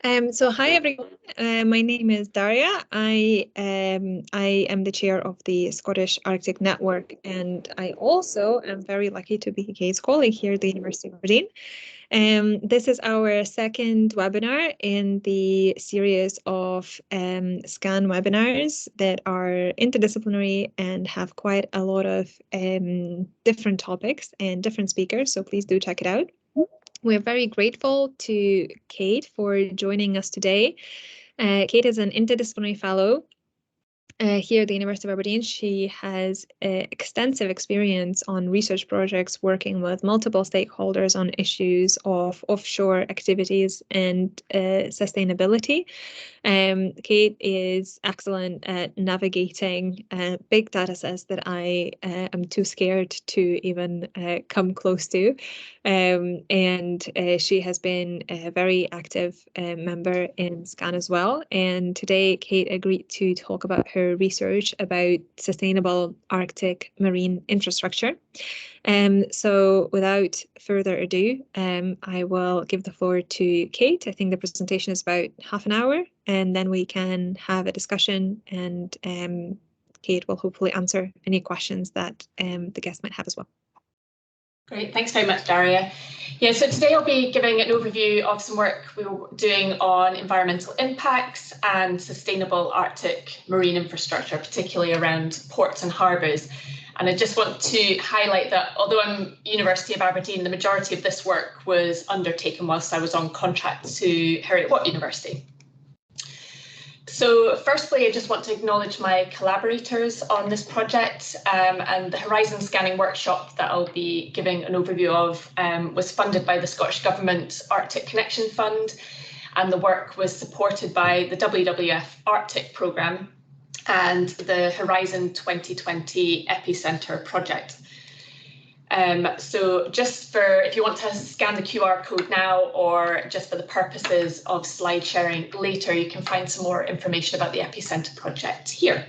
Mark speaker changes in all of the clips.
Speaker 1: So hi everyone, my name is Daria. I am the chair of the Scottish Arctic Network, and I also am very lucky to be Kate's colleague here at the University of Aberdeen. This is our second webinar in the series of ScAN webinars that are interdisciplinary and have quite a lot of different topics and different speakers, so please do check it out. We're very grateful to Kate for joining us today. Kate is an interdisciplinary fellow here at the University of Aberdeen. She has extensive experience on research projects working with multiple stakeholders on issues of offshore activities and sustainability. Kate is excellent at navigating big data sets that I am too scared to even come close to. And she has been a very active member in ScAN as well. And today, Kate agreed to talk about her research about sustainable Arctic marine infrastructure. So without further ado, I will give the floor to Kate. I think the presentation is about half an hour, and then we can have a discussion, and Kate will hopefully answer any questions that the guests might have as well.
Speaker 2: Great, thanks very much, Daria. Yeah, so today I'll be giving an overview of some work we were doing on environmental impacts and sustainable Arctic marine infrastructure, particularly around ports and harbours. And I just want to highlight that although I'm University of Aberdeen, the majority of this work was undertaken whilst I was on contract to Heriot-Watt University. So firstly, I just want to acknowledge my collaborators on this project, and the Horizon Scanning Workshop that I'll be giving an overview of was funded by the Scottish Government Arctic Connection Fund, and the work was supported by the WWF Arctic Programme and the Horizon 2020 Epicentre project. So just for, if you want to scan the QR code now, or just for the purposes of slide sharing later, you can find some more information about the Epicentre project here.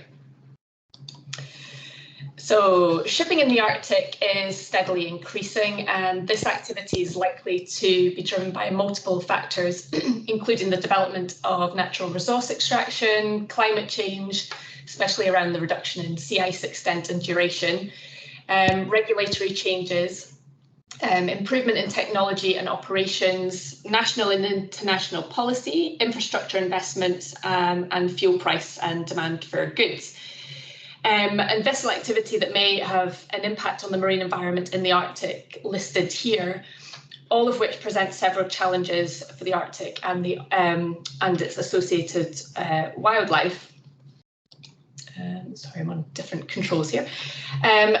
Speaker 2: So shipping in the Arctic is steadily increasing, and this activity is likely to be driven by multiple factors, including the development of natural resource extraction, climate change, especially around the reduction in sea ice extent and duration, regulatory changes, improvement in technology and operations, national and international policy, infrastructure investments, and fuel price and demand for goods. And vessel activity that may have an impact on the marine environment in the Arctic listed here, all of which present several challenges for the Arctic and its associated wildlife. Sorry, I'm on different controls here.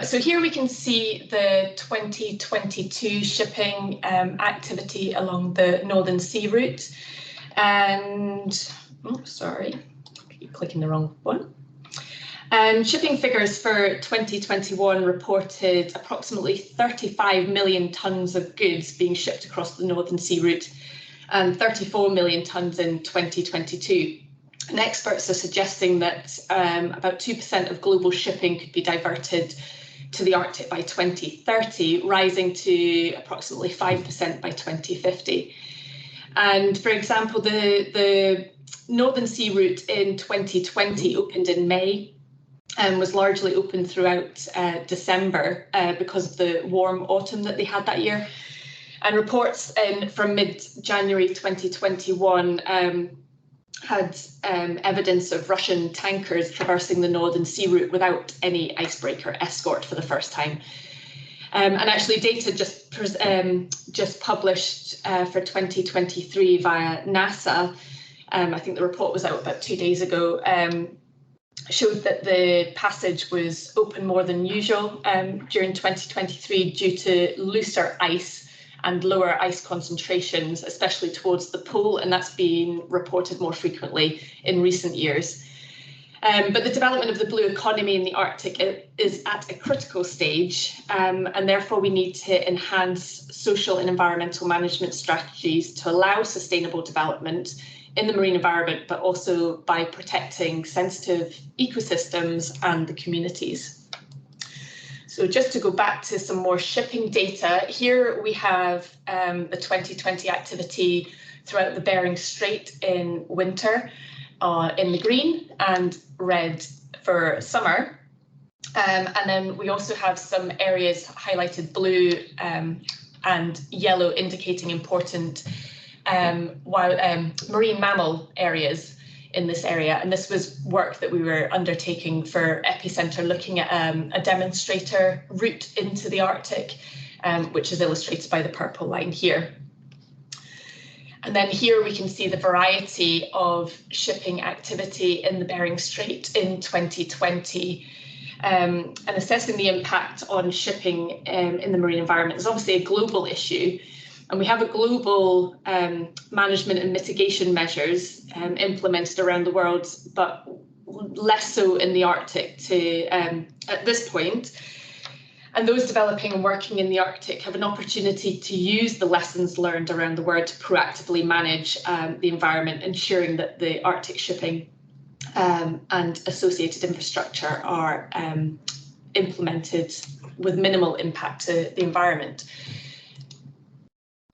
Speaker 2: So here we can see the 2022 shipping activity along the Northern Sea route. And, oh, sorry, I keep clicking the wrong one. Shipping figures for 2021 reported approximately 35 million tonnes of goods being shipped across the Northern Sea route, and 34 million tonnes in 2022. And experts are suggesting that about 2% of global shipping could be diverted to the Arctic by 2030, rising to approximately 5% by 2050. And for example, the Northern Sea route in 2020 opened in May and was largely open throughout December because of the warm autumn that they had that year. And reports from mid-January 2021 had evidence of Russian tankers traversing the Northern Sea route without any icebreaker escort for the first time. And actually data just published for 2023 via NASA, I think the report was out about 2 days ago, showed that the passage was open more than usual during 2023 due to looser ice and lower ice concentrations, especially towards the pole, and that's been reported more frequently in recent years. But the development of the blue economy in the Arctic is at a critical stage, and therefore we need to enhance social and environmental management strategies to allow sustainable development in the marine environment, but also by protecting sensitive ecosystems and the communities. So just to go back to some more shipping data, here we have the 2020 activity throughout the Bering Strait in winter in the green, and red for summer. And then we also have some areas highlighted blue and yellow, indicating important marine mammal areas in this area. And this was work that we were undertaking for Epicenter, looking at a demonstrator route into the Arctic, which is illustrated by the purple line here. And then here we can see the variety of shipping activity in the Bering Strait in 2020. And assessing the impact on shipping in the marine environment is obviously a global issue. And we have a global management and mitigation measures implemented around the world, but less so in the Arctic at this point. And those developing and working in the Arctic have an opportunity to use the lessons learned around the world to proactively manage the environment, ensuring that the Arctic shipping and associated infrastructure are implemented with minimal impact to the environment.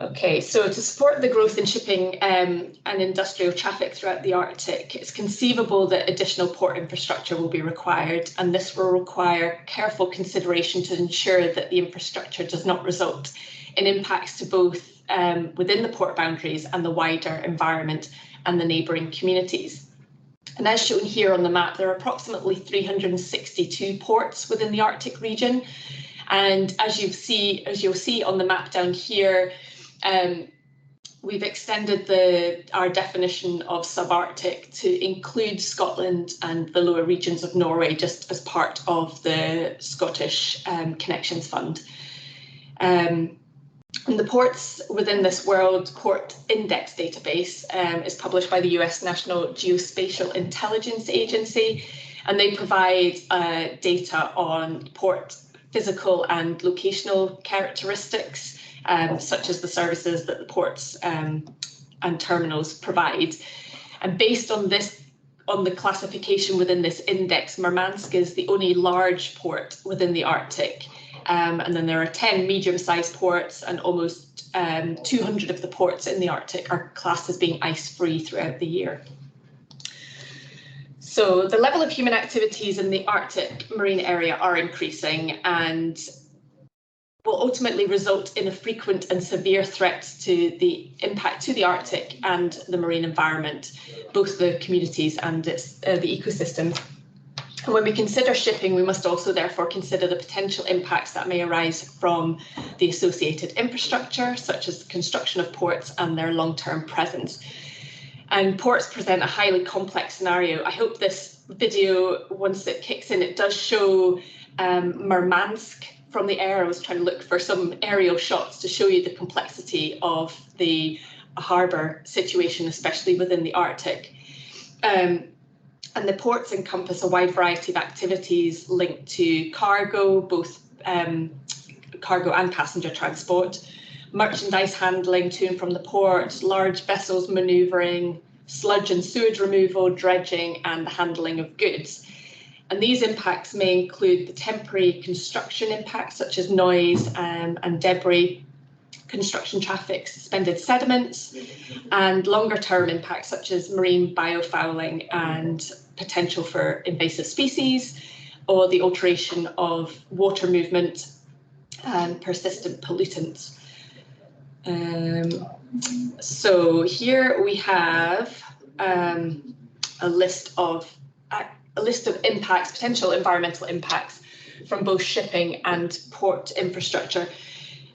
Speaker 2: Okay, so to support the growth in shipping and industrial traffic throughout the Arctic, it's conceivable that additional port infrastructure will be required, and this will require careful consideration to ensure that the infrastructure does not result in impacts to both within the port boundaries and the wider environment and the neighbouring communities. And as shown here on the map, there are approximately 362 ports within the Arctic region. And as you'll see on the map down here, we've extended our definition of subarctic to include Scotland and the lower regions of Norway, just as part of the Scottish Connections Fund. And the ports within this World Port Index database is published by the US National Geospatial Intelligence Agency, and they provide data on port physical and locational characteristics, such as the services that the ports and terminals provide. And based on this, on the classification within this index, Murmansk is the only large port within the Arctic. And then there are 10 medium-sized ports, and almost 200 of the ports in the Arctic are classed as being ice-free throughout the year. So the level of human activities in the Arctic marine area are increasing and will ultimately result in a frequent and severe threat to the impact to the Arctic and the marine environment, both the communities and the ecosystems. And when we consider shipping, we must also therefore consider the potential impacts that may arise from the associated infrastructure, such as the construction of ports and their long-term presence. And ports present a highly complex scenario. I hope this video, once it kicks in, it does show Murmansk from the air. I was trying to look for some aerial shots to show you the complexity of the harbour situation, especially within the Arctic. And the ports encompass a wide variety of activities linked to cargo, both cargo and passenger transport, merchandise handling to and from the port, large vessels manoeuvring, sludge and sewage removal, dredging, and the handling of goods. And these impacts may include the temporary construction impacts, such as noise and debris, construction traffic, suspended sediments, and longer-term impacts such as marine biofouling and potential for invasive species, or the alteration of water movement and persistent pollutants. So here we have a list of impacts, potential environmental impacts from both shipping and port infrastructure.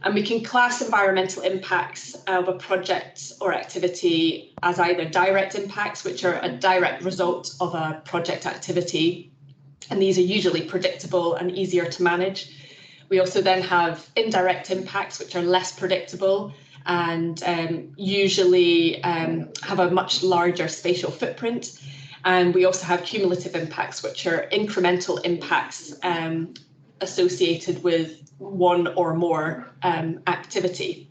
Speaker 2: And we can class environmental impacts of a project or activity as either direct impacts, which are a direct result of a project activity, and these are usually predictable and easier to manage. We also then have indirect impacts, which are less predictable and usually have a much larger spatial footprint. And we also have cumulative impacts, which are incremental impacts associated with one or more activity.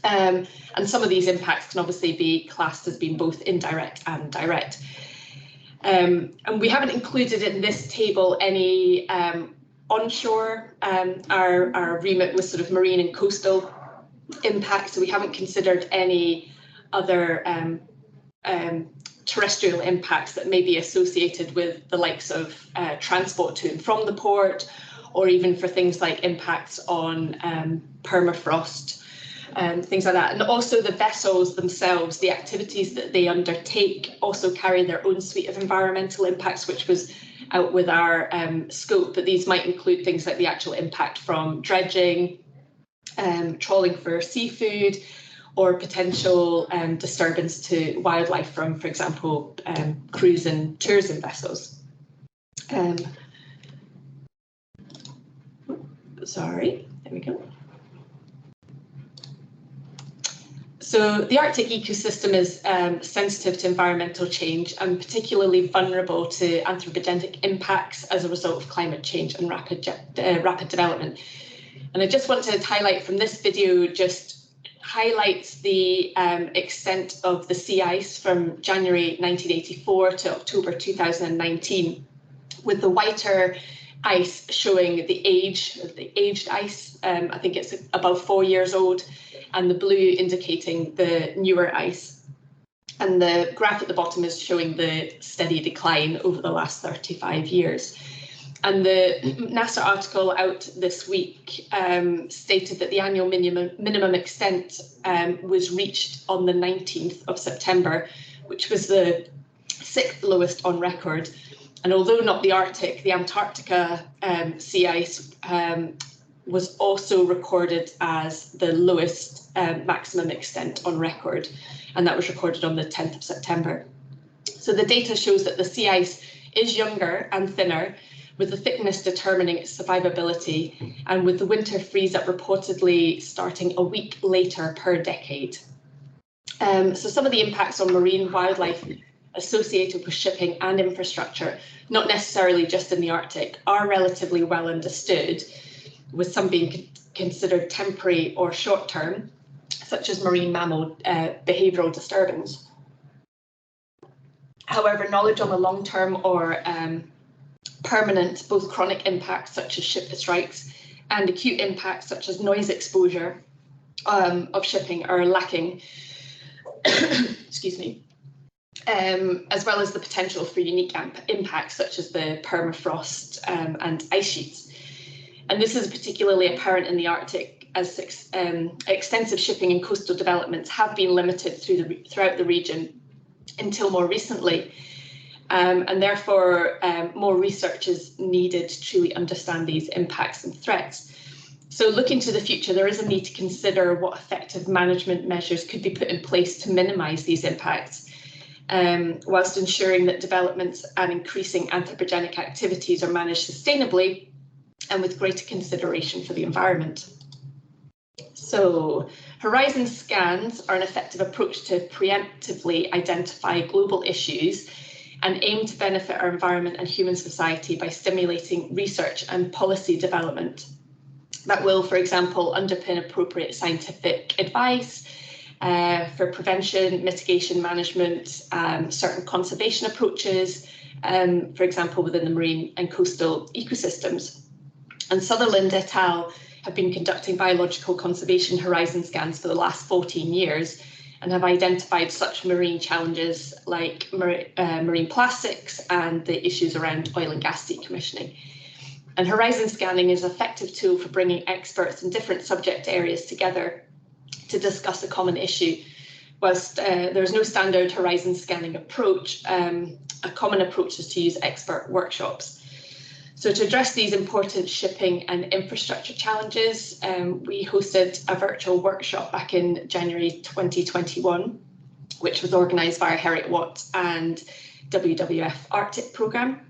Speaker 2: And some of these impacts can obviously be classed as being both indirect and direct. And we haven't included in this table any onshore. Our remit was sort of marine and coastal impacts, so we haven't considered any other terrestrial impacts that may be associated with the likes of transport to and from the port, or even for things like impacts on permafrost, things like that. And also the vessels themselves, the activities that they undertake also carry their own suite of environmental impacts, which was out with our scope, but these might include things like the actual impact from dredging, trawling for seafood, or potential disturbance to wildlife from, for example, cruise and tourism vessels. Sorry, there we go. So the Arctic ecosystem is sensitive to environmental change and particularly vulnerable to anthropogenic impacts as a result of climate change and rapid development. And I just wanted to highlight from this video just highlights the extent of the sea ice from January 1984 to October 2019, with the whiter ice showing the aged ice. I think it's above 4 years old, and the blue indicating the newer ice. And the graph at the bottom is showing the steady decline over the last 35 years. And the NASA article out this week stated that the annual minimum extent was reached on the 19th of September, which was the 6th lowest on record. And although not the Arctic, the Antarctica sea ice was also recorded as the lowest maximum extent on record, and that was recorded on the 10th of September. So the data shows that the sea ice is younger and thinner, with the thickness determining its survivability, and with the winter freeze-up reportedly starting a week later per decade. So some of the impacts on marine wildlife associated with shipping and infrastructure, not necessarily just in the Arctic, are relatively well understood, with some being considered temporary or short-term, such as marine mammal behavioural disturbance. However, knowledge on the long-term or permanent, both chronic impacts such as ship strikes and acute impacts such as noise exposure of shipping are lacking, excuse me, as well as the potential for unique impacts such as the permafrost and ice sheets. And this is particularly apparent in the Arctic, as extensive shipping and coastal developments have been limited throughout the region until more recently. And therefore, more research is needed to truly understand these impacts and threats. So looking to the future, there is a need to consider what effective management measures could be put in place to minimise these impacts, whilst ensuring that developments and increasing anthropogenic activities are managed sustainably and with greater consideration for the environment. So horizon scans are an effective approach to preemptively identify global issues and aim to benefit our environment and human society by stimulating research and policy development that will, for example, underpin appropriate scientific advice for prevention, mitigation, management, certain conservation approaches, for example, within the marine and coastal ecosystems. And Sutherland et al. Have been conducting biological conservation horizon scans for the last 14 years and have identified such marine challenges like marine plastics and the issues around oil and gas decommissioning. And horizon scanning is an effective tool for bringing experts in different subject areas together to discuss a common issue. Whilst there's no standard horizon scanning approach, a common approach is to use expert workshops. So to address these important shipping and infrastructure challenges, we hosted a virtual workshop back in January 2021, which was organised by Heriot Watt and WWF Arctic programme.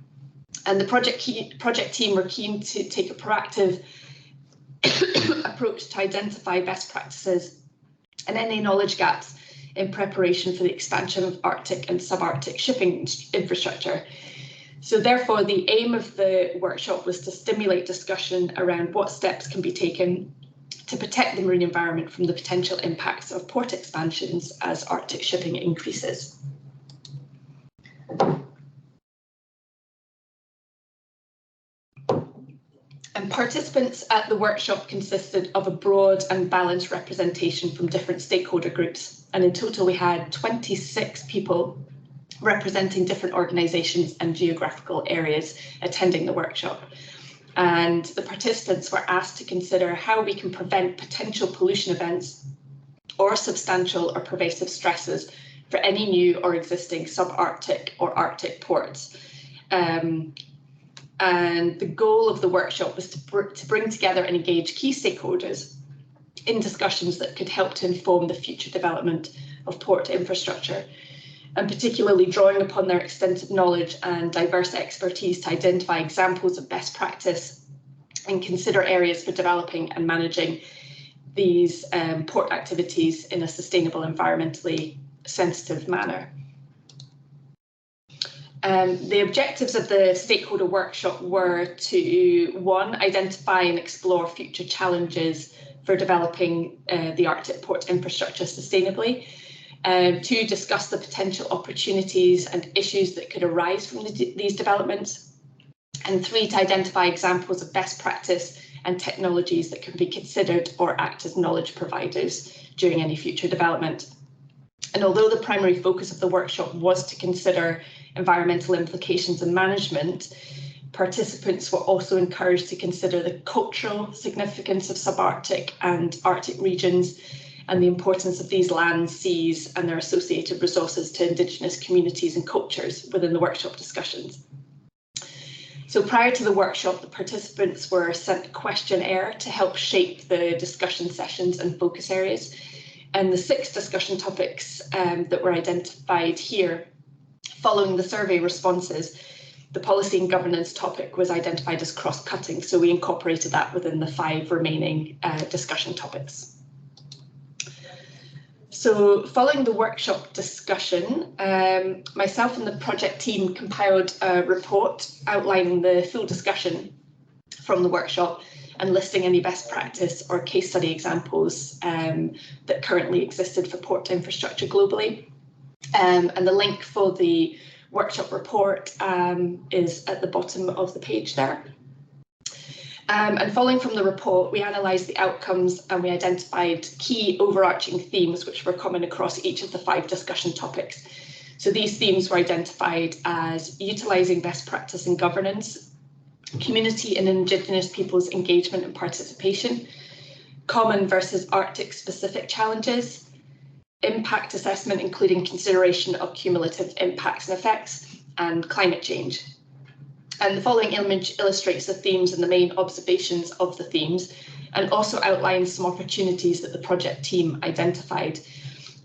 Speaker 2: And the project team were keen to take a proactive approach to identify best practices and any knowledge gaps in preparation for the expansion of Arctic and subarctic shipping infrastructure. So therefore, the aim of the workshop was to stimulate discussion around what steps can be taken to protect the marine environment from the potential impacts of port expansions as Arctic shipping increases. And participants at the workshop consisted of a broad and balanced representation from different stakeholder groups. And in total, we had 26 people representing different organisations and geographical areas attending the workshop. And the participants were asked to consider how we can prevent potential pollution events or substantial or pervasive stresses for any new or existing subarctic or Arctic ports. And the goal of the workshop was to bring together and engage key stakeholders in discussions that could help to inform the future development of port infrastructure, and particularly drawing upon their extensive knowledge and diverse expertise to identify examples of best practice and consider areas for developing and managing these port activities in a sustainable, environmentally sensitive manner. The objectives of the stakeholder workshop were to, 1, identify and explore future challenges for developing the Arctic port infrastructure sustainably, 2, discuss the potential opportunities and issues that could arise from these developments, and 3, to identify examples of best practice and technologies that can be considered or act as knowledge providers during any future development. And although the primary focus of the workshop was to consider environmental implications and management, participants were also encouraged to consider the cultural significance of subarctic and Arctic regions and the importance of these lands, seas and their associated resources to Indigenous communities and cultures within the workshop discussions. So prior to the workshop, the participants were sent a questionnaire to help shape the discussion sessions and focus areas. And the 6 discussion topics that were identified here, following the survey responses, the policy and governance topic was identified as cross-cutting, so we incorporated that within the 5 remaining discussion topics. So following the workshop discussion, myself and the project team compiled a report outlining the full discussion from the workshop and listing any best practice or case study examples that currently existed for port infrastructure globally. And the link for the workshop report is at the bottom of the page there. And following from the report, we analysed the outcomes and we identified key overarching themes which were common across each of the 5 discussion topics. So these themes were identified as utilising best practice and governance, community and Indigenous peoples' engagement and participation, common versus Arctic specific challenges, impact assessment including consideration of cumulative impacts and effects, and climate change. And the following image illustrates the themes and the main observations of the themes, and also outlines some opportunities that the project team identified.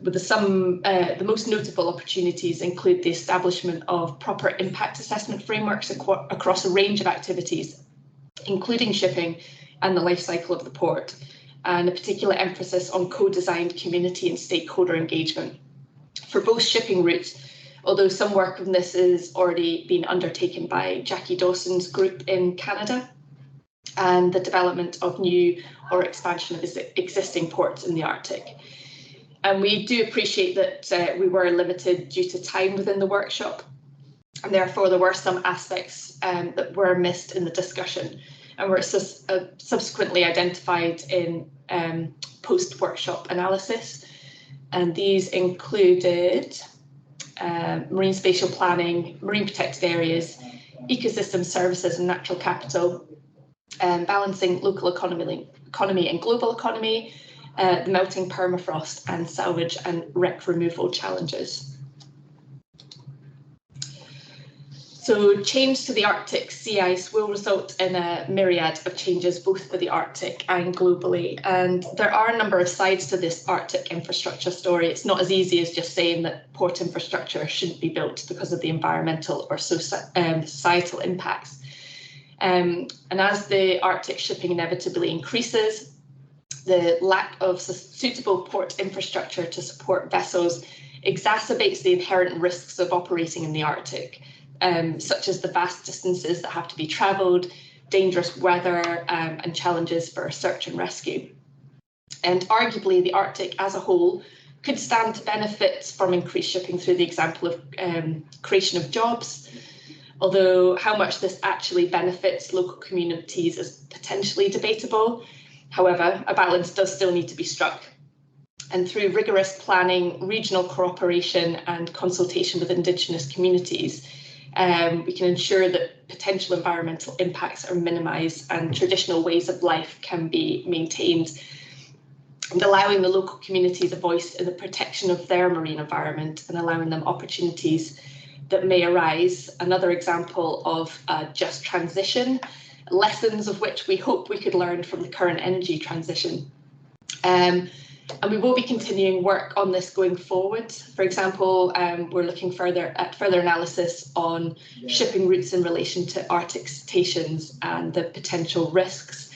Speaker 2: With the most notable opportunities include the establishment of proper impact assessment frameworks across a range of activities, including shipping and the life cycle of the port, and a particular emphasis on co-designed community and stakeholder engagement. For both shipping routes, although some work on this is already been undertaken by Jackie Dawson's group in Canada, and the development of new or expansion of existing ports in the Arctic. And we do appreciate that we were limited due to time within the workshop, and therefore there were some aspects that were missed in the discussion and were subsequently identified in post-workshop analysis. And these included marine spatial planning, marine protected areas, ecosystem services and natural capital, balancing local economy and global economy, the melting permafrost and salvage and wreck removal challenges. So change to the Arctic sea ice will result in a myriad of changes both for the Arctic and globally, and there are a number of sides to this Arctic infrastructure story. It's not as easy as just saying that port infrastructure shouldn't be built because of the environmental or societal impacts. And as the Arctic shipping inevitably increases, the lack of suitable port infrastructure to support vessels exacerbates the inherent risks of operating in the Arctic. Such as the vast distances that have to be travelled, dangerous weather and challenges for search and rescue. And arguably the Arctic as a whole could stand to benefit from increased shipping through the example of creation of jobs, although how much this actually benefits local communities is potentially debatable. However, a balance does still need to be struck. And through rigorous planning, regional cooperation and consultation with Indigenous communities, we can ensure that potential environmental impacts are minimised and traditional ways of life can be maintained, and allowing the local communities a voice in the protection of their marine environment and allowing them opportunities that may arise. Another example of just transition, lessons of which we hope we could learn from the current energy transition. And we will be continuing work on this going forward. For example, we're looking at further analysis on shipping routes in relation to Arctic cetaceans and the potential risks.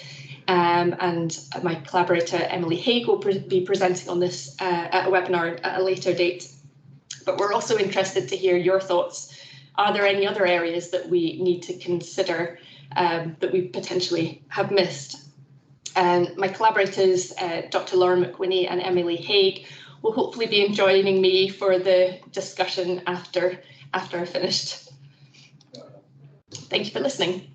Speaker 2: And my collaborator, Emily Haig, will be presenting on this at a webinar at a later date. But we're also interested to hear your thoughts. Are there any other areas that we need to consider that we potentially have missed? And my collaborators, Dr. Lauren McWhinney and Emily Haig, will hopefully be joining me for the discussion after I've finished. Thank you for listening.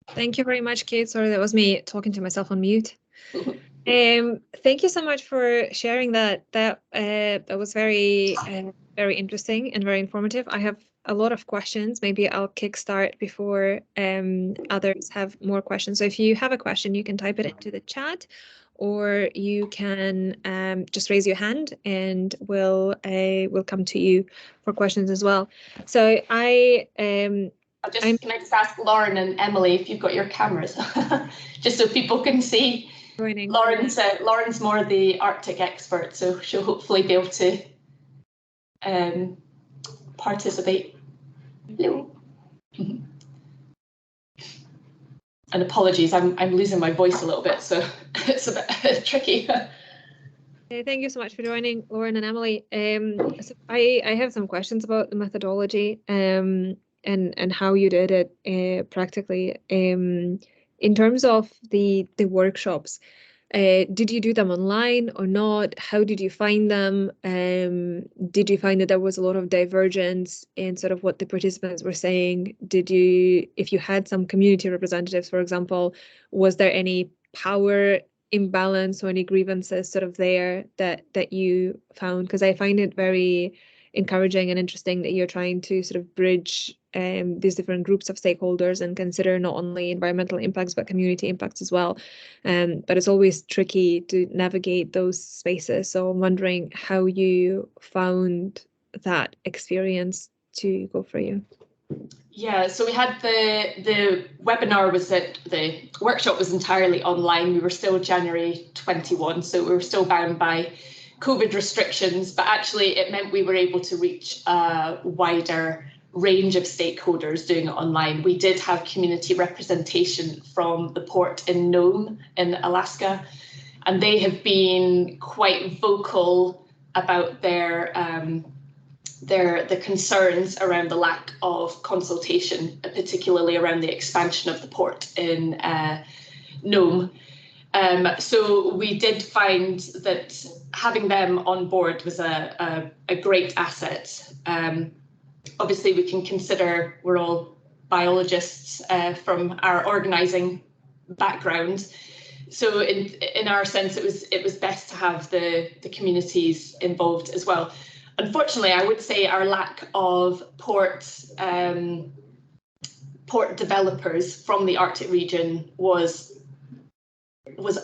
Speaker 1: Thank you very much, Kate. Sorry, that was me talking to myself on mute. Thank you so much for sharing that. That was very interesting and very informative. I have a lot of questions. Maybe I'll kickstart before others have more questions. So if you have a question, you can type it into the chat, or you can just raise your hand, and we'll come to you for questions as well. So can I
Speaker 2: just ask Lauren and Emily if you've got your cameras, just so people can see.
Speaker 1: Joining.
Speaker 2: Lauren's more the Arctic expert, so she'll hopefully be able to participate. Hello. And apologies, I'm losing my voice a little bit, so it's a bit tricky.
Speaker 1: Thank you so much for joining, Lauren and Emily. So I have some questions about the methodology and how you did it practically. In terms of the workshops, did you do them online or not? How did you find them? Did you find that there was a lot of divergence in sort of what the participants were saying? If you had some community representatives, for example, was there any power imbalance or any grievances sort of there that you found? Because I find it very encouraging and interesting that you're trying to sort of bridge these different groups of stakeholders and consider not only environmental impacts but community impacts as well. But it's always tricky to navigate those spaces. So I'm wondering how you found that experience to go for you.
Speaker 2: Yeah, so we had the webinar the workshop was entirely online. We were still January 21, so we were still bound by COVID restrictions, but actually it meant we were able to reach a wider range of stakeholders doing it online. We did have community representation from the port in Nome in Alaska, and they have been quite vocal about the concerns around the lack of consultation, particularly around the expansion of the port in Nome. So we did find that having them on board was a great asset. Obviously, we can consider we're all biologists from our organising background. So in our sense, it was best to have the communities involved as well. Unfortunately, I would say our lack of port developers from the Arctic region was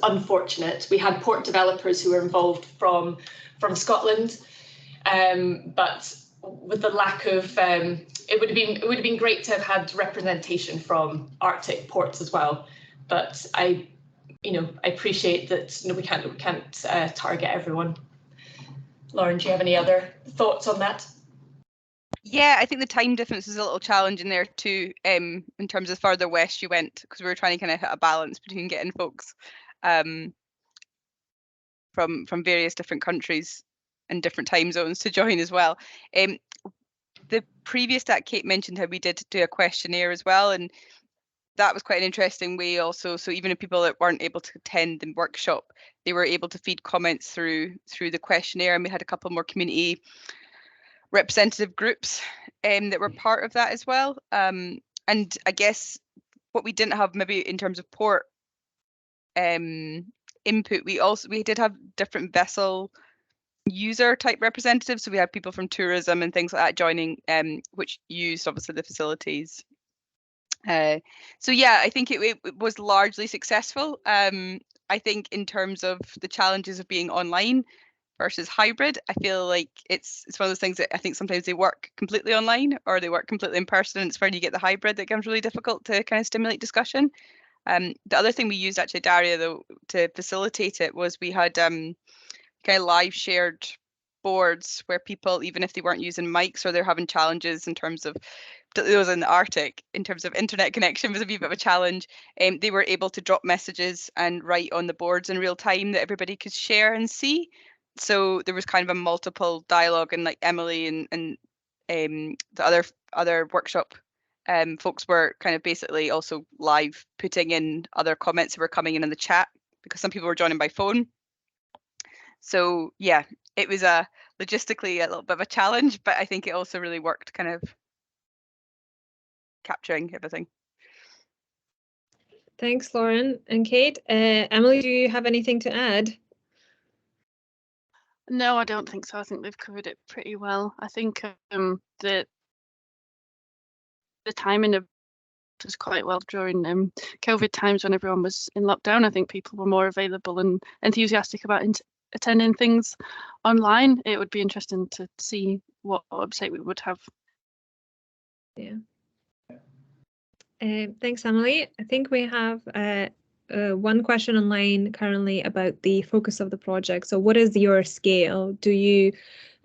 Speaker 2: unfortunate. We had port developers who were involved from Scotland, but with the lack of, it would have been great to have had representation from Arctic ports as well. But I appreciate that we can't target everyone. Lauren, do you have any other thoughts on that?
Speaker 3: Yeah, I think the time difference is a little challenging there too, in terms of further west you went, because we were trying to kind of hit a balance between getting folks from various different countries and different time zones to join as well. The previous Kate mentioned how we did do a questionnaire as well, and that was quite an interesting way also. So even if people that weren't able to attend the workshop, they were able to feed comments through the questionnaire, and we had a couple more community representative groups that were part of that as well. And I guess what we didn't have maybe in terms of port input, we did have different vessel user type representatives. So we had people from tourism and things like that joining, which used obviously the facilities. So yeah, I think it was largely successful. I think in terms of the challenges of being online versus hybrid, I feel like it's one of those things that I think sometimes they work completely online or they work completely in person, and it's when you get the hybrid that becomes really difficult to kind of stimulate discussion. The other thing we used actually, Daria, though, to facilitate it was we had kind of live shared boards where people, even if they weren't using mics or they're having challenges in terms of, it was in the Arctic, in terms of internet connection was a wee bit of a challenge, they were able to drop messages and write on the boards in real time that everybody could share and see. So there was kind of a multiple dialogue, and like Emily and the other workshop folks were kind of basically also live putting in other comments that were coming in the chat, because some people were joining by phone. So yeah, it was logistically a little bit of a challenge, but I think it also really worked, kind of capturing everything.
Speaker 1: Thanks, Lauren and Kate. Emily, do you have anything to add?
Speaker 4: No, I don't think so. I think they've covered it pretty well. I think the timing of was quite well during COVID times when everyone was in lockdown. I think people were more available and enthusiastic about attending things online. It would be interesting to see what website we would have.
Speaker 1: Yeah. Thanks, Emily. I think we have one question online currently about the focus of the project. So what is your scale? Do you,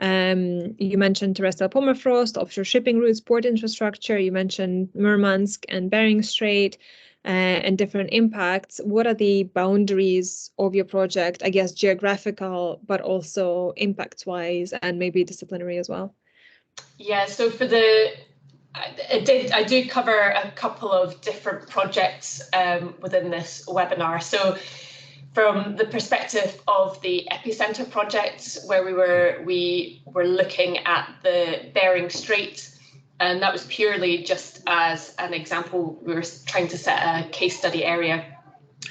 Speaker 1: you mentioned terrestrial permafrost, offshore shipping routes, port infrastructure, you mentioned Murmansk and Bering Strait, and different impacts. What are the boundaries of your project? I guess geographical, but also impact-wise and maybe disciplinary as well.
Speaker 2: Yeah, so for I do cover a couple of different projects within this webinar. So from the perspective of the epicenter project, where we were looking at the Bering Strait, and that was purely just as an example. We were trying to set a case study area,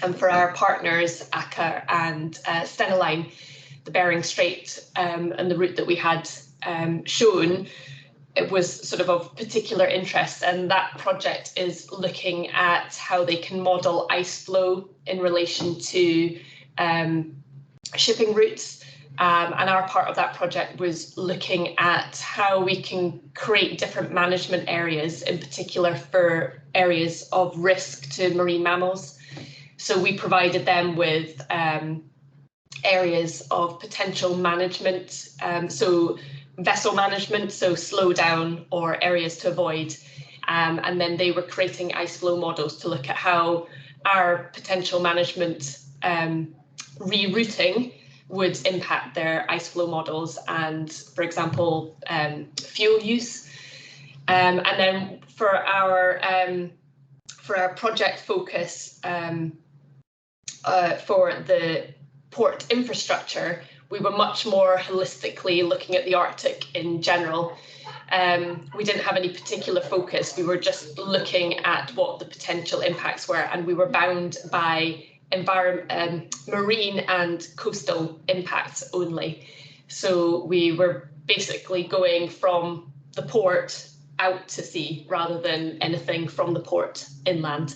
Speaker 2: and for our partners ACCA and Stenaline, the Bering Strait and the route that we had shown, it was sort of particular interest, and that project is looking at how they can model ice flow in relation to shipping routes. And our part of that project was looking at how we can create different management areas, in particular for areas of risk to marine mammals. So we provided them with areas of potential management, so vessel management, so slow down or areas to avoid. And then they were creating ice flow models to look at how our potential management rerouting would impact their ice flow models and, for example, fuel use. And then for our project focus for the port infrastructure, we were much more holistically looking at the Arctic in general. We didn't have any particular focus. We were just looking at what the potential impacts were, and we were bound by marine and coastal impacts only. So we were basically going from the port out to sea rather than anything from the port inland.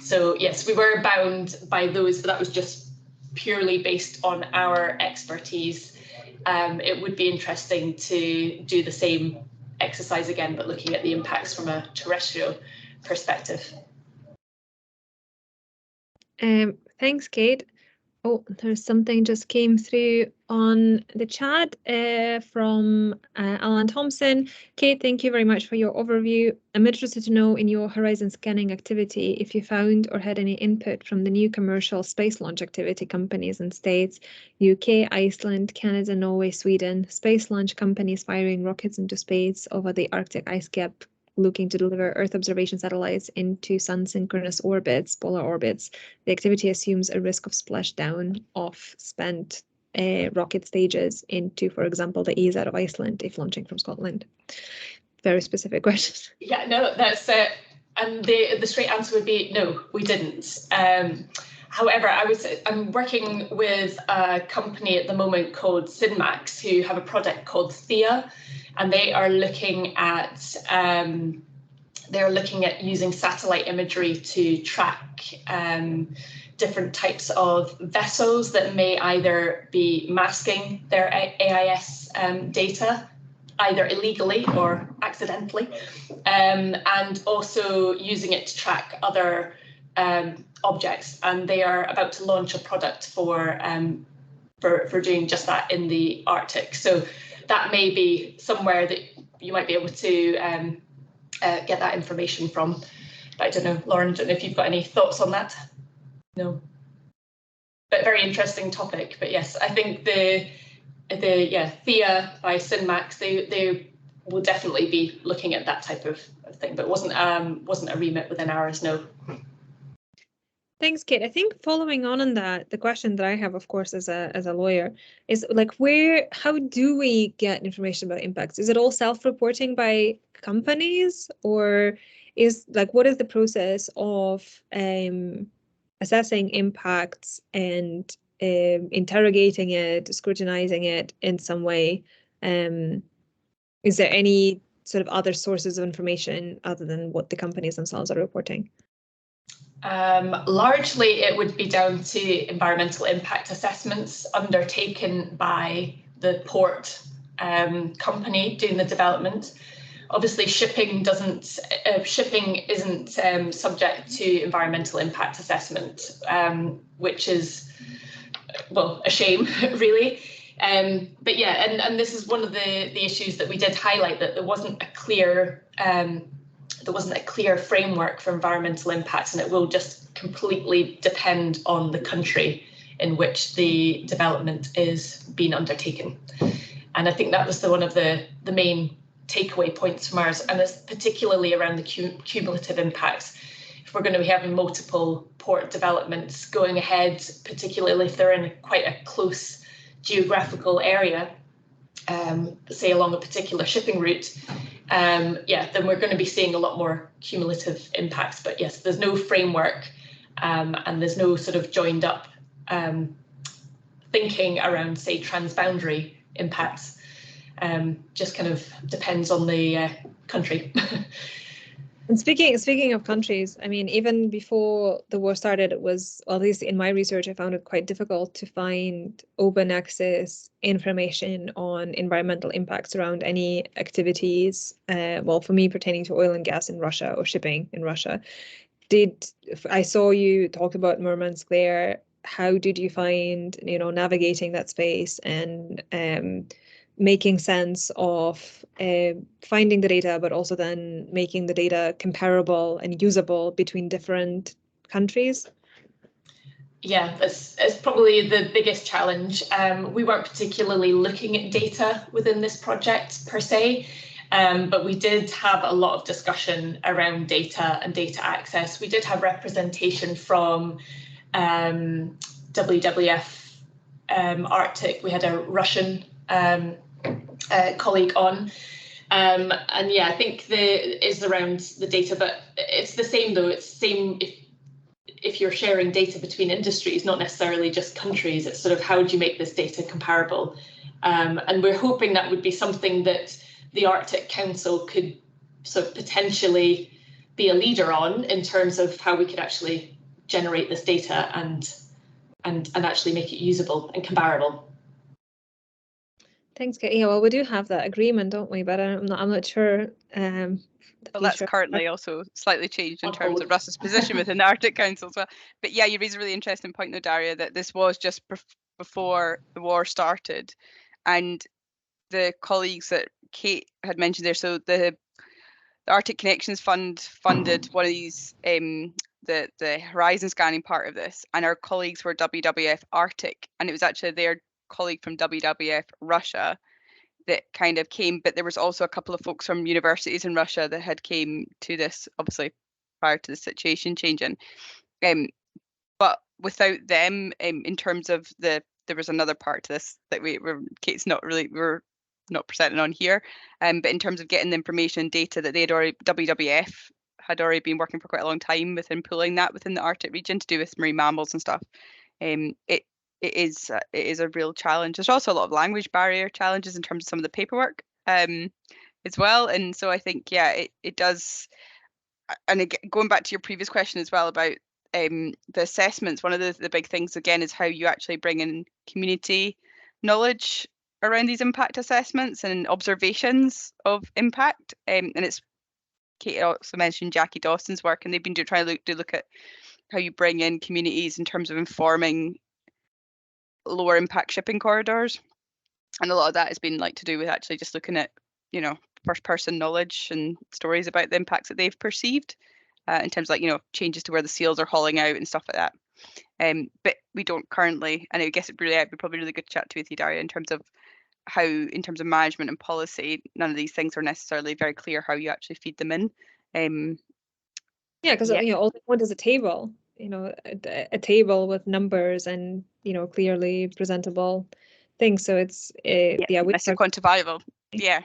Speaker 2: So yes, we were bound by those, but that was just purely based on our expertise. It would be interesting to do the same exercise again, but looking at the impacts from a terrestrial perspective.
Speaker 1: Thanks, Kate. Oh, there's something just came through on the chat from Alan Thompson. Kate, thank you very much for your overview. I'm interested to know in your horizon scanning activity if you found or had any input from the new commercial space launch activity companies in states, UK, Iceland, Canada, Norway, Sweden, space launch companies firing rockets into space over the Arctic ice cap looking to deliver Earth observation satellites into sun-synchronous orbits, polar orbits. The activity assumes a risk of splashdown of spent rocket stages into, for example, the ESA of Iceland if launching from Scotland. Very specific question.
Speaker 2: Yeah, no, that's it. And the straight answer would be no, we didn't. However, I'm working with a company at the moment called SynMax, who have a product called Thea, and they are looking at using satellite imagery to track different types of vessels that may either be masking their AIS data, either illegally or accidentally, and also using it to track other objects. And they are about to launch a product for doing just that in the Arctic. So that may be somewhere that you might be able to get that information from. But I don't know, Lauren, I don't know if you've got any thoughts on that. No. But very interesting topic. But yes, I think the Thea by SynMax, they will definitely be looking at that type of thing, but wasn't a remit within ours, no.
Speaker 1: Thanks, Kate. I think following on that, the question that I have, of course, as a lawyer, is like, how do we get information about impacts? Is it all self-reporting by companies, or is what is the process of assessing impacts and interrogating it, scrutinizing it in some way? Is there any sort of other sources of information other than what the companies themselves are reporting?
Speaker 2: Largely, it would be down to environmental impact assessments undertaken by the port company doing the development. Obviously, shipping isn't subject to environmental impact assessment, which is, well, a shame, really. But yeah, and this is one of the issues that we did highlight, that there wasn't a clear framework for environmental impacts, and it will just completely depend on the country in which the development is being undertaken. And I think that was one of the main takeaway points from ours, and it's particularly around the cumulative impacts. If we're going to be having multiple port developments going ahead, particularly if they're in quite a close geographical area, say along a particular shipping route, then we're going to be seeing a lot more cumulative impacts. But yes, there's no framework, and there's no sort of joined up thinking around, say, transboundary impacts. Just kind of depends on the country.
Speaker 1: And speaking of countries, I mean, even before the war started, it was, well, at least in my research, I found it quite difficult to find open access information on environmental impacts around any activities, well, for me, pertaining to oil and gas in Russia or shipping in Russia. I saw you talk about Murmansk there. How did you find, navigating that space and making sense of finding the data, but also then making the data comparable and usable between different countries?
Speaker 2: Yeah, it's probably the biggest challenge. We weren't particularly looking at data within this project per se, but we did have a lot of discussion around data and data access. We did have representation from WWF Arctic. We had a Russian colleague on, and yeah, I think is around the data, but it's the same though. It's the same if you're sharing data between industries, not necessarily just countries. It's sort of, how do you make this data comparable? And we're hoping that would be something that the Arctic Council could sort of potentially be a leader on, in terms of how we could actually generate this data and actually make it usable and comparable.
Speaker 1: Thanks, Kate. Yeah, well, we do have that agreement, don't we? But I'm not sure.
Speaker 3: Well, that's currently also slightly changed in terms of Russia's position within the Arctic Council as well. But yeah, you raise a really interesting point, though, Daria, that this was just before the war started, and the colleagues that Kate had mentioned there. So the Arctic Connections Fund funded one of these, the horizon scanning part of this, and our colleagues were WWF Arctic, and it was actually their colleague from WWF Russia that kind of came, but there was also a couple of folks from universities in Russia that had came to this, obviously prior to the situation changing. But without them, in terms of there was another part to this that Kate's we're not presenting on here, but in terms of getting the information and data that they had already, WWF had already been working for quite a long time within pulling that within the Arctic region to do with marine mammals and stuff. It is a real challenge. There's also a lot of language barrier challenges in terms of some of the paperwork as well. And so I think, yeah, it does. And again, going back to your previous question as well about the assessments, one of the big things again is how you actually bring in community knowledge around these impact assessments and observations of impact. And it's, Kate also mentioned Jackie Dawson's work, and they've been trying to look at how you bring in communities in terms of informing lower impact shipping corridors. And a lot of that has been to do with actually just looking at, first person knowledge and stories about the impacts that they've perceived in terms of changes to where the seals are hauling out and stuff like that. But we don't currently, and I guess it'd be probably really good to chat to with you, Daria, in terms of how, in terms of management and policy, none of these things are necessarily very clear how you actually feed them in.
Speaker 1: Yeah, because all they want is a table, a table with numbers and clearly presentable things. So it's
Speaker 3: quantifiable. Yeah.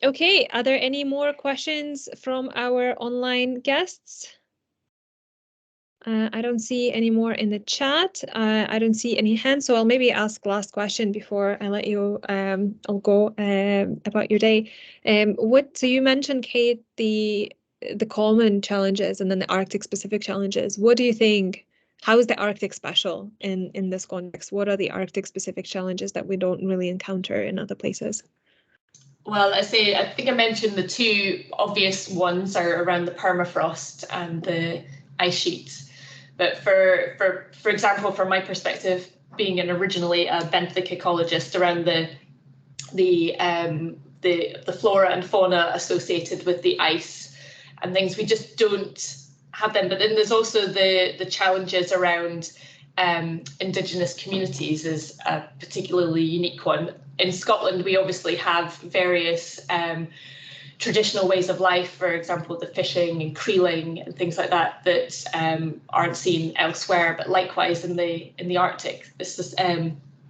Speaker 1: Okay, are there any more questions from our online guests? I don't see any more in the chat. I don't see any hands, so I'll maybe ask last question before I let you all go about your day. So you mentioned, Kate, the common challenges and then the Arctic specific challenges. What do you think? How is the Arctic special in this context? What are the Arctic specific challenges that we don't really encounter in other places?
Speaker 2: Well, I think I mentioned the two obvious ones are around the permafrost and the ice sheets. But for example, from my perspective, being originally a benthic ecologist, around the flora and fauna associated with the ice and things, we just don't have them. But then there's also the challenges around Indigenous communities is a particularly unique one. In Scotland, we obviously have various traditional ways of life, for example, the fishing and creeling and things like that aren't seen elsewhere. But likewise, in the Arctic, this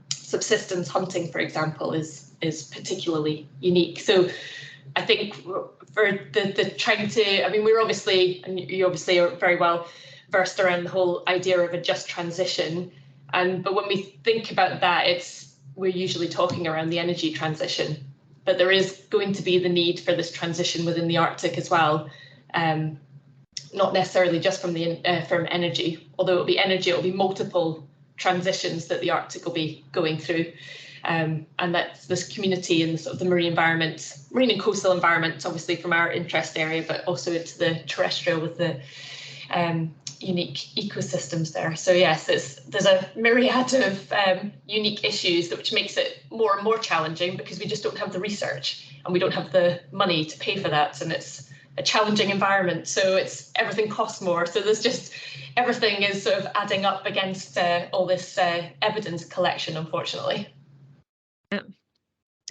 Speaker 2: subsistence hunting, for example, is particularly unique. So I think for the trying to, we're obviously, and you obviously are very well versed around the whole idea of a just transition. But when we think about that, we're usually talking around the energy transition. But there is going to be the need for this transition within the Arctic as well, not necessarily just from energy, although it'll be energy, it'll be multiple transitions that the Arctic will be going through. And that's this community and sort of the marine and coastal environment, obviously from our interest area, but also into the terrestrial with the unique ecosystems there. So yes, there's a myriad of unique issues, which makes it more and more challenging because we just don't have the research and we don't have the money to pay for that, and it's a challenging environment, so everything costs more. So everything is sort of adding up against all this evidence collection, unfortunately.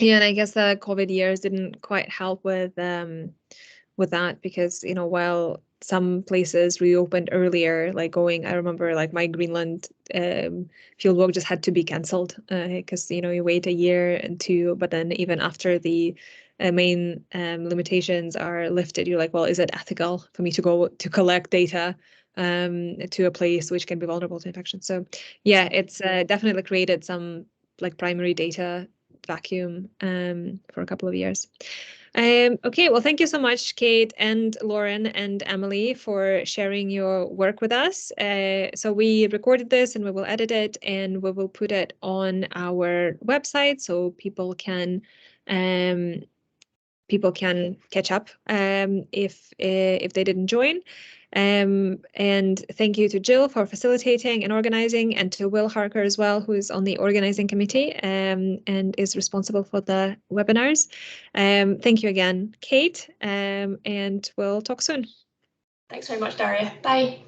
Speaker 1: Yeah, and I guess the COVID years didn't quite help with that because while some places reopened earlier, I remember my Greenland fieldwork just had to be cancelled because you wait a year and two, but then even after the main limitations are lifted, you're like, well, is it ethical for me to go to collect data to a place which can be vulnerable to infection? So yeah, it's definitely created some primary data vacuum for a couple of years. Okay, well, thank you so much, Kate and Lauren and Emily, for sharing your work with us. So we recorded this and we will edit it and we will put it on our website so people can catch up if they didn't join. And thank you to Jill for facilitating and organizing, and to Will Harker as well, who is on the organizing committee and is responsible for the webinars. Thank you again, Kate, and we'll talk soon.
Speaker 2: Thanks very much, Daria. Bye.